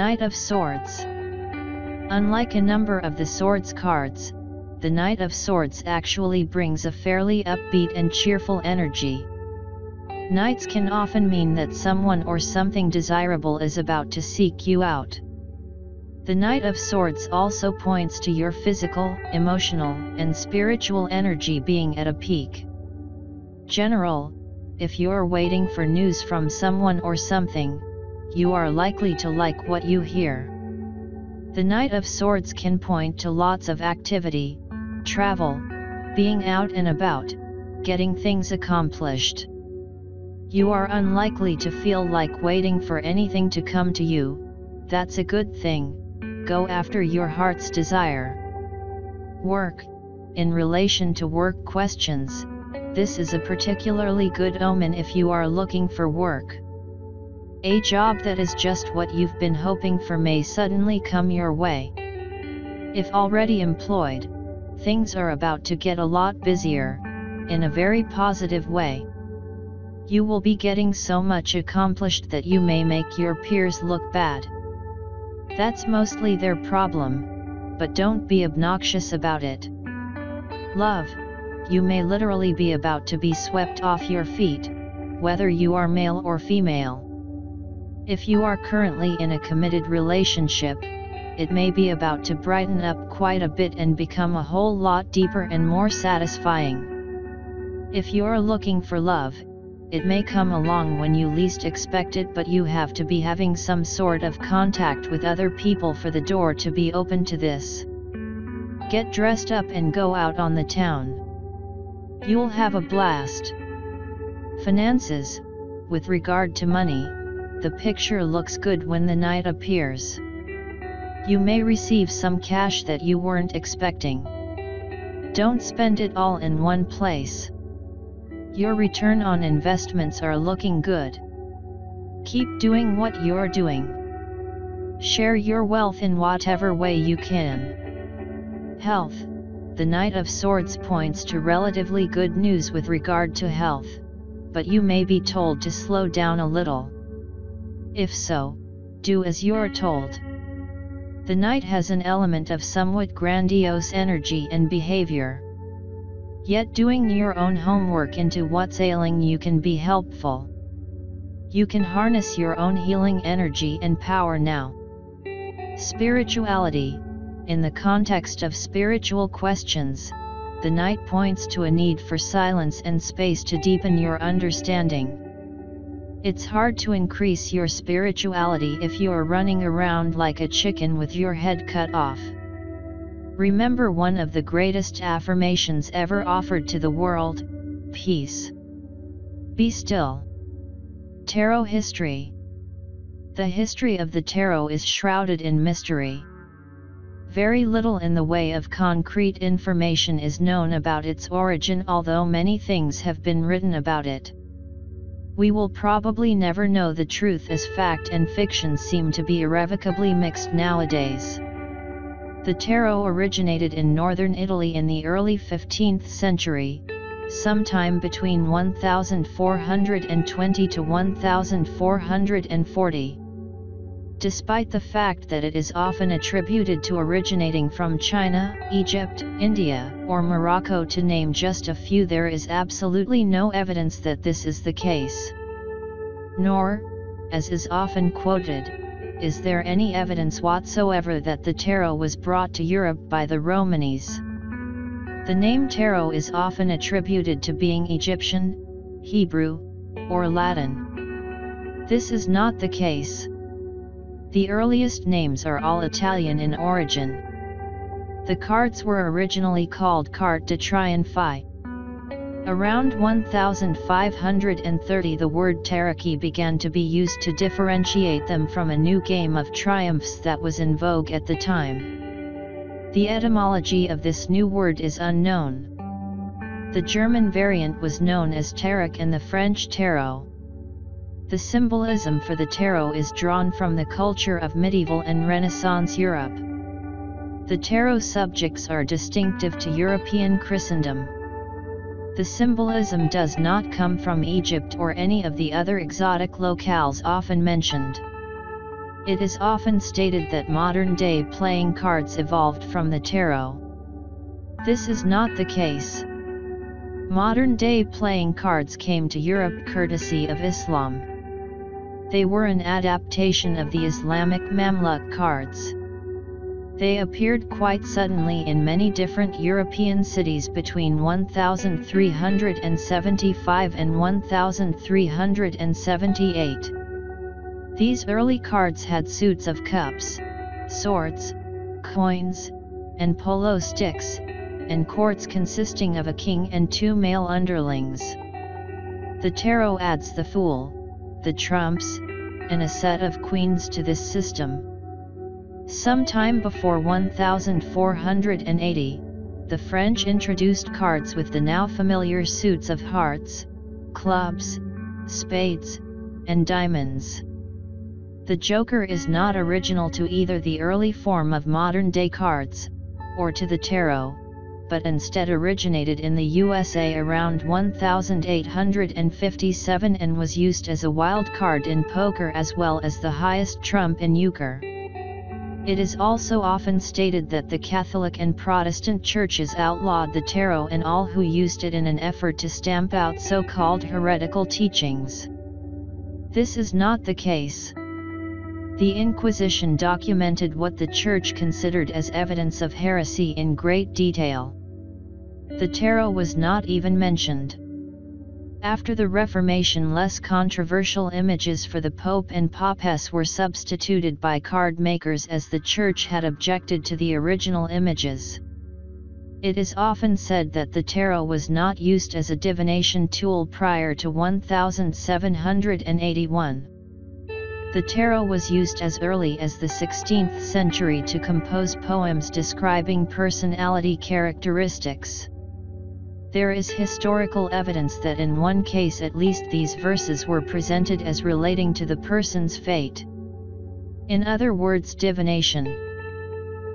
Knight of Swords. Unlike a number of the Swords cards, the Knight of Swords actually brings a fairly upbeat and cheerful energy. Knights can often mean that someone or something desirable is about to seek you out. The Knight of Swords also points to your physical, emotional, and spiritual energy being at a peak. General, if you're waiting for news from someone or something, you are likely to like what you hear. The Knight of Swords can point to lots of activity, travel, being out and about, getting things accomplished. You are unlikely to feel like waiting for anything to come to you. That's a good thing. Go after your heart's desire. Work. In relation to work questions, this is a particularly good omen if you are looking for work. A job that is just what you've been hoping for may suddenly come your way. If already employed, things are about to get a lot busier, in a very positive way. You will be getting so much accomplished that you may make your peers look bad. That's mostly their problem, but don't be obnoxious about it. Love. You may literally be about to be swept off your feet, whether you are male or female. If you are currently in a committed relationship, it may be about to brighten up quite a bit and become a whole lot deeper and more satisfying. If you're looking for love, it may come along when you least expect it, but you have to be having some sort of contact with other people for the door to be open to this. Get dressed up and go out on the town. You'll have a blast. Finances. With regard to money, the picture looks good when the Knight appears. You may receive some cash that you weren't expecting. Don't spend it all in one place. Your return on investments are looking good. Keep doing what you're doing. Share your wealth in whatever way you can. Health. The Knight of Swords points to relatively good news with regard to health, but you may be told to slow down a little. If so, do as you're told. The Knight has an element of somewhat grandiose energy and behavior. Yet doing your own homework into what's ailing you can be helpful. You can harness your own healing energy and power now. Spirituality. In the context of spiritual questions, the Knight points to a need for silence and space to deepen your understanding. It's hard to increase your spirituality if you're running around like a chicken with your head cut off. Remember one of the greatest affirmations ever offered to the world: peace. Be still. Tarot history. The history of the tarot is shrouded in mystery. Very little in the way of concrete information is known about its origin, although many things have been written about it. We will probably never know the truth, as fact and fiction seem to be irrevocably mixed nowadays. The tarot originated in northern Italy in the early 15th century, sometime between 1420 to 1440. Despite the fact that it is often attributed to originating from China, Egypt, India, or Morocco, to name just a few, there is absolutely no evidence that this is the case. Nor, as is often quoted, is there any evidence whatsoever that the tarot was brought to Europe by the Romanis. The name tarot is often attributed to being Egyptian, Hebrew, or Latin. This is not the case. The earliest names are all Italian in origin. The cards were originally called carte de triomphe. Around 1530 the word tarocchi began to be used to differentiate them from a new game of triumphs that was in vogue at the time. The etymology of this new word is unknown. The German variant was known as tarot and the French tarot. The symbolism for the tarot is drawn from the culture of medieval and Renaissance Europe. The tarot subjects are distinctive to European Christendom. The symbolism does not come from Egypt or any of the other exotic locales often mentioned. It is often stated that modern-day playing cards evolved from the tarot. This is not the case. Modern-day playing cards came to Europe courtesy of Islam. They were an adaptation of the Islamic Mamluk cards. They appeared quite suddenly in many different European cities between 1375 and 1378. These early cards had suits of cups, swords, coins, and polo sticks, and courts consisting of a king and 2 male underlings. The tarot adds the Fool, the trumps, and a set of queens to this system. Sometime before 1480, the French introduced cards with the now familiar suits of hearts, clubs, spades, and diamonds. The Joker is not original to either the early form of modern-day cards, or to the tarot, but instead originated in the USA around 1857 and was used as a wild card in poker as well as the highest trump in euchre. It is also often stated that the Catholic and Protestant churches outlawed the tarot and all who used it in an effort to stamp out so-called heretical teachings. This is not the case. The Inquisition documented what the Church considered as evidence of heresy in great detail. The tarot was not even mentioned. After the Reformation, less controversial images for the Pope and Papess were substituted by card makers as the Church had objected to the original images. It is often said that the tarot was not used as a divination tool prior to 1781. The tarot was used as early as the 16th century to compose poems describing personality characteristics. There is historical evidence that in one case at least these verses were presented as relating to the person's fate. In other words, divination.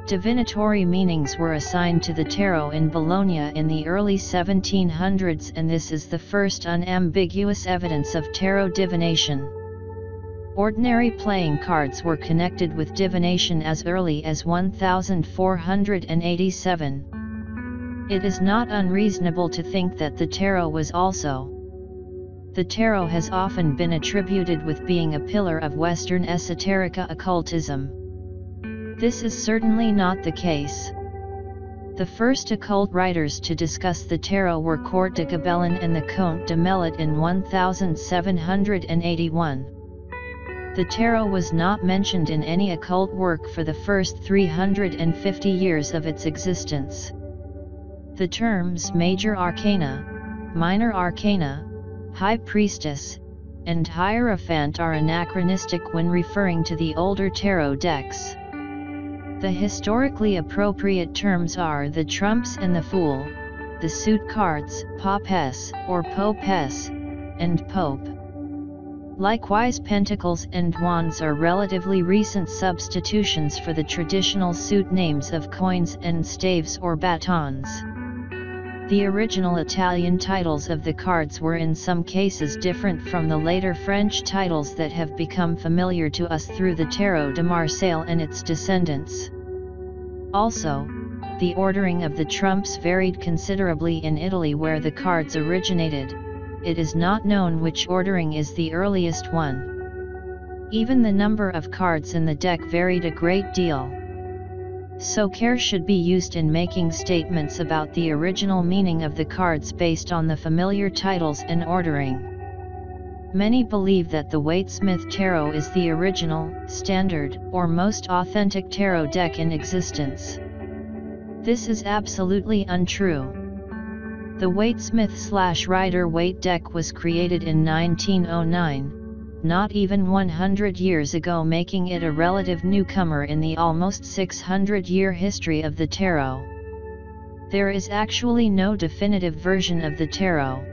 Divinatory meanings were assigned to the tarot in Bologna in the early 1700s, and this is the first unambiguous evidence of tarot divination. Ordinary playing cards were connected with divination as early as 1487. It is not unreasonable to think that the tarot was also. The tarot has often been attributed with being a pillar of Western esoterica occultism. This is certainly not the case. The first occult writers to discuss the tarot were Court de Gabellin and the Comte de Melot in 1781. The tarot was not mentioned in any occult work for the first 350 years of its existence. The terms Major Arcana, Minor Arcana, High Priestess, and Hierophant are anachronistic when referring to the older tarot decks. The historically appropriate terms are the trumps and the fool, the suit cards, Papess or Popess, and Pope. Likewise, pentacles and wands are relatively recent substitutions for the traditional suit names of coins and staves or batons. The original Italian titles of the cards were in some cases different from the later French titles that have become familiar to us through the Tarot de Marseille and its descendants. Also, the ordering of the trumps varied considerably in Italy where the cards originated. It is not known which ordering is the earliest one. Even the number of cards in the deck varied a great deal. So care should be used in making statements about the original meaning of the cards based on the familiar titles and ordering. Many believe that the Waite-Smith Tarot is the original, standard, or most authentic tarot deck in existence. This is absolutely untrue. The Waite-Smith/Rider-Waite deck was created in 1909. Not even 100 years ago, making it a relative newcomer in the almost 600-year history of the tarot. There is actually no definitive version of the tarot.